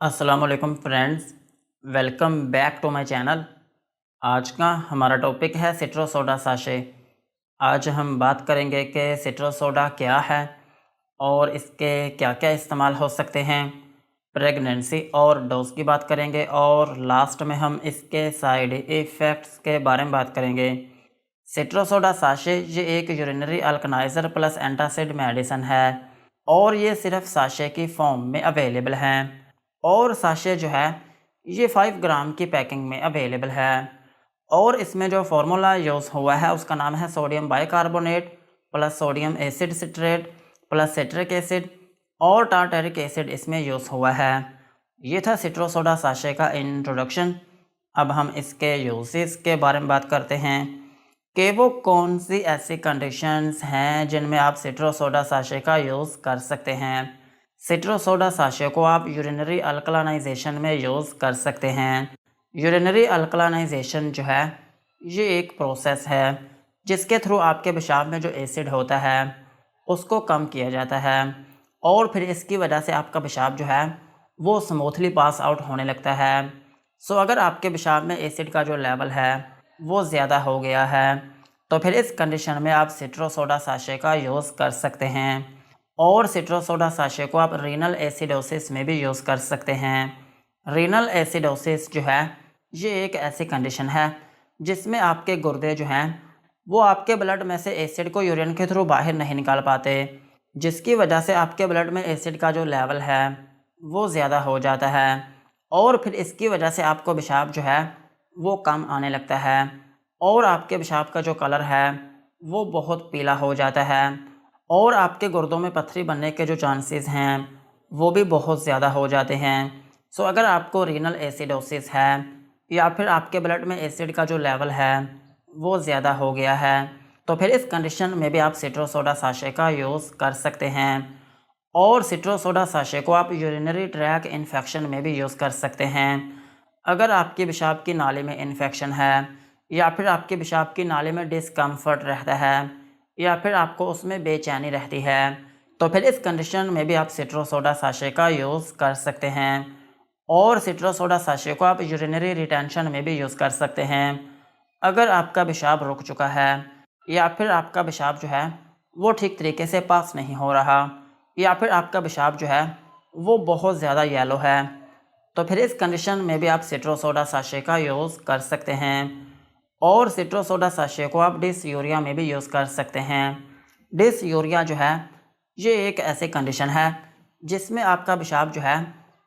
अस्सलामुअलैकुम friends, welcome back to my channel. आज का हमारा टॉपिक है सिट्रो सोडा साशे। आज हम बात करेंगे कि सिट्रो सोडा क्या है और इसके क्या क्या इस्तेमाल हो सकते हैं। प्रेगनेंसी और डोज की बात करेंगे और लास्ट में हम इसके साइड इफ़ेक्ट्स के बारे में बात करेंगे। सिट्रो सोडा साशे ये एक यूरिनरी अल्कनाइज़र प्लस एंटासिड मेडिसिन है और ये सिर्फ साशे की फॉर्म में अवेलेबल हैं और साशे जो है ये 5 ग्राम की पैकिंग में अवेलेबल है और इसमें जो फार्मूला यूज़ हुआ है उसका नाम है sodium bicarbonate plus sodium acid citrate plus citric acid और टार्टरिक एसिड इसमें यूज़ हुआ है। ये था सिट्रो सोडा साशे का इंट्रोडक्शन। अब हम इसके यूजेस के बारे में बात करते हैं कि वो कौन सी ऐसी कंडीशंस हैं जिनमें आप सिट्रो सोडा साशे का यूज़ कर सकते हैं। सिट्रो सोडा साशे को आप यूरिनरी अल्कलानाइजेशन में यूज़ कर सकते हैं। यूरिनरी अल्कलानाइजेशन जो है ये एक प्रोसेस है जिसके थ्रू आपके पेशाब में जो एसिड होता है उसको कम किया जाता है और फिर इसकी वजह से आपका पेशाब जो है वो स्मूथली पास आउट होने लगता है। सो अगर आपके पेशाब में एसिड का जो लेवल है वो ज़्यादा हो गया है तो फिर इस कंडीशन में आप सिट्रो सोडा साशे का यूज़ कर सकते हैं और सिट्रो सोडा साशे को आप रीनल एसिडोसिस में भी यूज़ कर सकते हैं। रीनल एसिडोसिस जो है ये एक ऐसी कंडीशन है जिसमें आपके गुर्दे जो हैं वो आपके ब्लड में से एसिड को यूरिन के थ्रू बाहर नहीं निकाल पाते, जिसकी वजह से आपके ब्लड में एसिड का जो लेवल है वो ज़्यादा हो जाता है और फिर इसकी वजह से आपको पेशाब जो है वो कम आने लगता है और आपके पेशाब का जो कलर है वो बहुत पीला हो जाता है और आपके गुर्दों में पत्थरी बनने के जो चांसेस हैं वो भी बहुत ज़्यादा हो जाते हैं। सो अगर आपको रीनल एसिडोसिस है या फिर आपके ब्लड में एसिड का जो लेवल है वो ज़्यादा हो गया है तो फिर इस कंडीशन में भी आप सिट्रो सोडा साशे का यूज़ कर सकते हैं और सिट्रो सोडा साशे को आप यूरिनरी ट्रैक इन्फेक्शन में भी यूज़ कर सकते हैं। अगर आपकी पेशाब की नाली में इन्फेक्शन है या फिर आपके पेशाब की नाली में डिस्कम्फर्ट रहता है या फिर आपको उसमें बेचैनी रहती है तो फिर इस कंडीशन में भी आप सिट्रो सोडा साशे का यूज़ कर सकते हैं और सिट्रो सोडा साशे को आप यूरिनरी रिटेंशन में भी यूज़ कर सकते हैं। अगर आपका पेशाब रुक चुका है या फिर आपका पेशाब जो है वो ठीक तरीके से पास नहीं हो रहा या फिर आपका पेशाब जो है वो बहुत ज़्यादा येलो है तो फिर इस कंडीशन में भी आप सिट्रो सोडा साशे का यूज़ कर सकते हैं और सिट्रो सोडा साशे को आप डिसयूरिया में भी यूज़ कर सकते हैं। डिसयूरिया जो है ये एक ऐसी कंडीशन है जिसमें आपका पेशाब जो है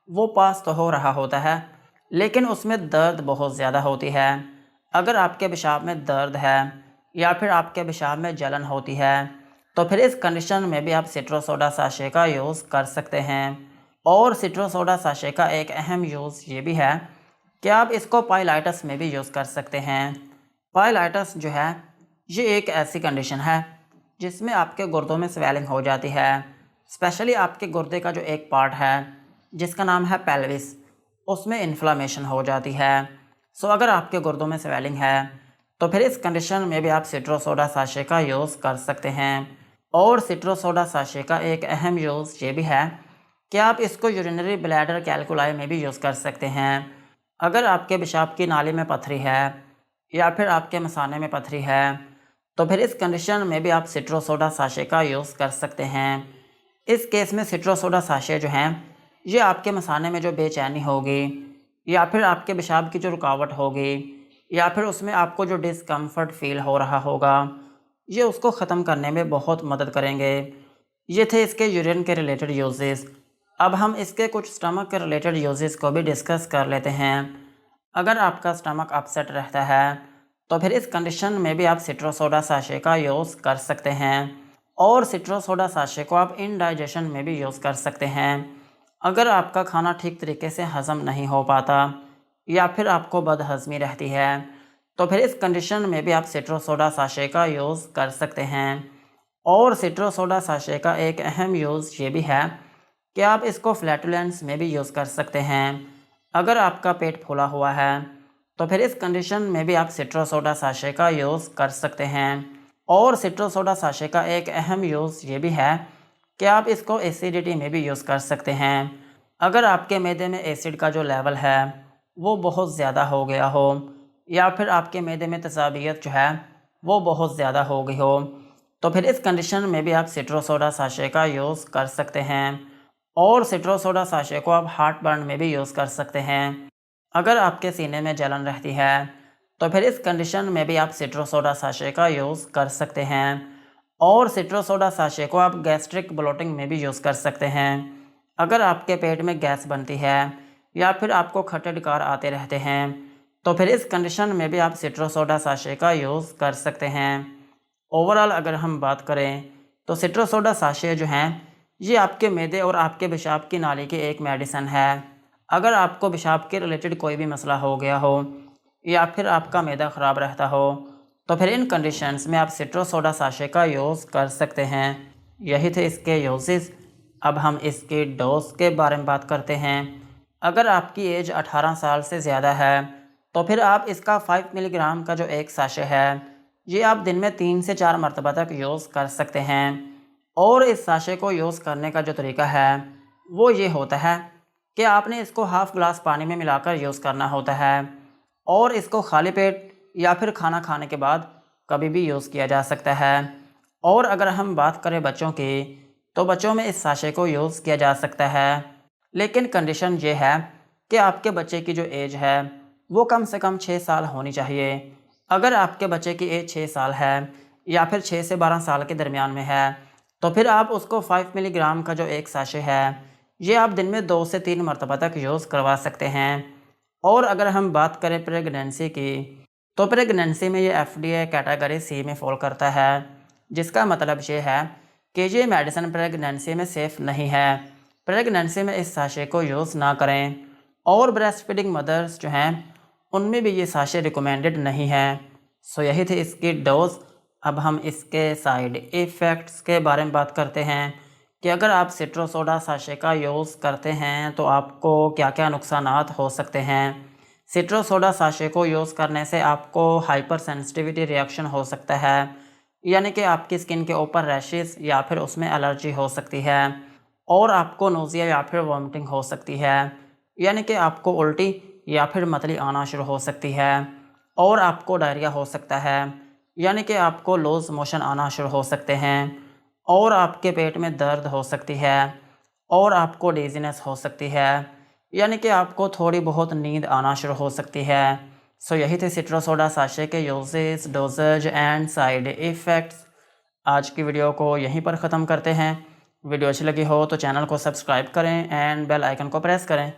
वो पास तो हो रहा होता है लेकिन उसमें दर्द बहुत ज़्यादा होती है। अगर आपके पेशाब में दर्द है या फिर आपके पेशाब में जलन होती है तो फिर इस कंडीशन में भी आप सिट्रो सोडा साशे का यूज़ कर सकते हैं और सिट्रो सोडा साशे का एक अहम यूज़ ये भी है कि आप इसको पाइलाइटिस में भी यूज़ कर सकते हैं। पाइलाइटिस जो है ये एक ऐसी कंडीशन है जिसमें आपके गुर्दों में स्वेलिंग हो जाती है, स्पेशली आपके गुर्दे का जो एक पार्ट है जिसका नाम है पेल्विस, उसमें इन्फ्लामेशन हो जाती है। सो अगर आपके गुर्दों में स्वेलिंग है तो फिर इस कंडीशन में भी आप सिट्रो सोडा साशे का यूज़ कर सकते हैं और सिट्रो सोडा साशे का एक अहम यूज़ ये भी है कि आप इसको यूरिनरी ब्लैडर कैल्कुलाई में भी यूज़ कर सकते हैं। अगर आपके पेशाब की नाली में पथरी है या फिर आपके मसाने में पथरी है तो फिर इस कंडीशन में भी आप सिट्रो सोडा साशे का यूज़ कर सकते हैं। इस केस में सिट्रो सोडा साशे जो हैं ये आपके मसाने में जो बेचैनी होगी या फिर आपके पेशाब की जो रुकावट होगी या फिर उसमें आपको जो डिस्कम्फर्ट फील हो रहा होगा ये उसको ख़त्म करने में बहुत मदद करेंगे। ये थे इसके यूरिन के रिलेटेड यूजेस। अब हम इसके कुछ स्टमक के रिलेटेड यूजेस को भी डिस्कस कर लेते हैं। अगर आपका स्टमक अपसेट रहता है तो फिर इस कंडीशन में भी आप सिट्रो सोडा साशे का यूज़ कर सकते हैं और सिट्रो सोडा साशे को आप इनडाइजेशन में भी यूज़ कर सकते हैं। अगर आपका खाना ठीक तरीके से हज़म नहीं हो पाता या फिर आपको बदहज़मी रहती है तो फिर इस कंडीशन में भी आप सिट्रो सोडा साशे का यूज़ कर सकते हैं और सिट्रो सोडा साशे का एक अहम यूज़ ये भी है कि आप इसको फ्लैटुलेंस में भी यूज़ कर सकते हैं। अगर आपका पेट फूला हुआ है तो फिर इस कंडीशन में भी आप सिट्रो सोडा साशे का यूज़ कर सकते हैं और सिट्रो सोडा साशे का एक अहम यूज़ ये भी है कि आप इसको एसिडिटी में भी यूज़ कर सकते हैं। अगर आपके मैदे में एसिड का जो लेवल है वो बहुत ज़्यादा हो गया हो, या फिर आपके मैदे में तेज़ाबियत जो है वो बहुत ज़्यादा हो गई हो, तो फिर इस कंडीशन में भी आप सिट्रो सोडा साशे का यूज़ कर सकते हैं। और सिट्रो सोडा साशे को आप हार्ट बर्न में भी यूज़ कर सकते हैं। अगर आपके सीने में जलन रहती है तो फिर इस कंडीशन में भी आप सिट्रो सोडा साशे का यूज़ कर सकते हैं। और सिट्रो सोडा साशे को आप गैस्ट्रिक ब्लोटिंग में भी यूज़ कर सकते हैं। अगर आपके पेट में गैस बनती है या फिर आपको खट्टे डकार आते रहते हैं, तो फिर इस कंडीशन में भी आप सिट्रो सोडा साशे का यूज़ कर सकते हैं। ओवरऑल अगर हम बात करें तो सिट्रो सोडा साशे जो हैं ये आपके मैदे और आपके पेशाब की नाली की एक मेडिसिन है। अगर आपको पेशाब के रिलेटेड कोई भी मसला हो गया हो या फिर आपका मैदा ख़राब रहता हो, तो फिर इन कंडीशंस में आप सिट्रो सोडा साशे का यूज़ कर सकते हैं। यही थे इसके यूजेस। अब हम इसके डोज के बारे में बात करते हैं। अगर आपकी एज 18 साल से ज़्यादा है तो फिर आप इसका 5 मिलीग्राम का जो एक साशे है ये आप दिन में 3 से 4 मरतबा तक यूज़ कर सकते हैं। और इस साशे को यूज़ करने का जो तरीका है वो ये होता है कि आपने इसको हाफ़ ग्लास पानी में मिलाकर यूज़ करना होता है, और इसको खाली पेट या फिर खाना खाने के बाद कभी भी यूज़ किया जा सकता है। और अगर हम बात करें बच्चों की, तो बच्चों में इस साशे को यूज़ किया जा सकता है, लेकिन कंडीशन ये है कि आपके बच्चे की जो एज है वो कम से कम 6 साल होनी चाहिए। अगर आपके बच्चे की एज 6 साल है या फिर 6 से 12 साल के दरमियान में है, तो फिर आप उसको 5 मिलीग्राम का जो एक साशे है ये आप दिन में 2 से 3 मरतबा तक यूज़ करवा सकते हैं। और अगर हम बात करें प्रेगनेंसी की, तो प्रेगनेंसी में ये FDA कैटेगरी C में फॉल करता है, जिसका मतलब ये है कि ये मेडिसिन प्रेगनेंसी में सेफ़ नहीं है। प्रेगनेंसी में इस साशे को यूज़ ना करें। और ब्रेस्ट फीडिंग मदर्स जो हैं उनमें भी ये साशे रिकमेंडेड नहीं है। सो यही थे इसकी डोज। अब हम इसके साइड इफ़ेक्ट्स के बारे में बात करते हैं कि अगर आप सिट्रो सोडा साशे का यूज़ करते हैं तो आपको क्या क्या नुकसानात हो सकते हैं। सिट्रो सोडा साशे को यूज़ करने से आपको हाइपर सेंसिटिविटी रिएक्शन हो सकता है, यानी कि आपकी स्किन के ऊपर रैशेस या फिर उसमें एलर्जी हो सकती है। और आपको नोज़िया या फिर वॉमिटिंग हो सकती है, यानी कि आपको उल्टी या फिर मतली आना शुरू हो सकती है। और आपको डायरिया हो सकता है, यानी कि आपको लूज़ मोशन आना शुरू हो सकते हैं। और आपके पेट में दर्द हो सकती है। और आपको डिज़ीनेस हो सकती है, यानी कि आपको थोड़ी बहुत नींद आना शुरू हो सकती है। सो यही थे सिट्रो सोडा साशे के uses, doses and side effects. आज की वीडियो को यहीं पर ख़त्म करते हैं। वीडियो अच्छी लगी हो तो चैनल को सब्सक्राइब करें एंड बेल आइकन को प्रेस करें।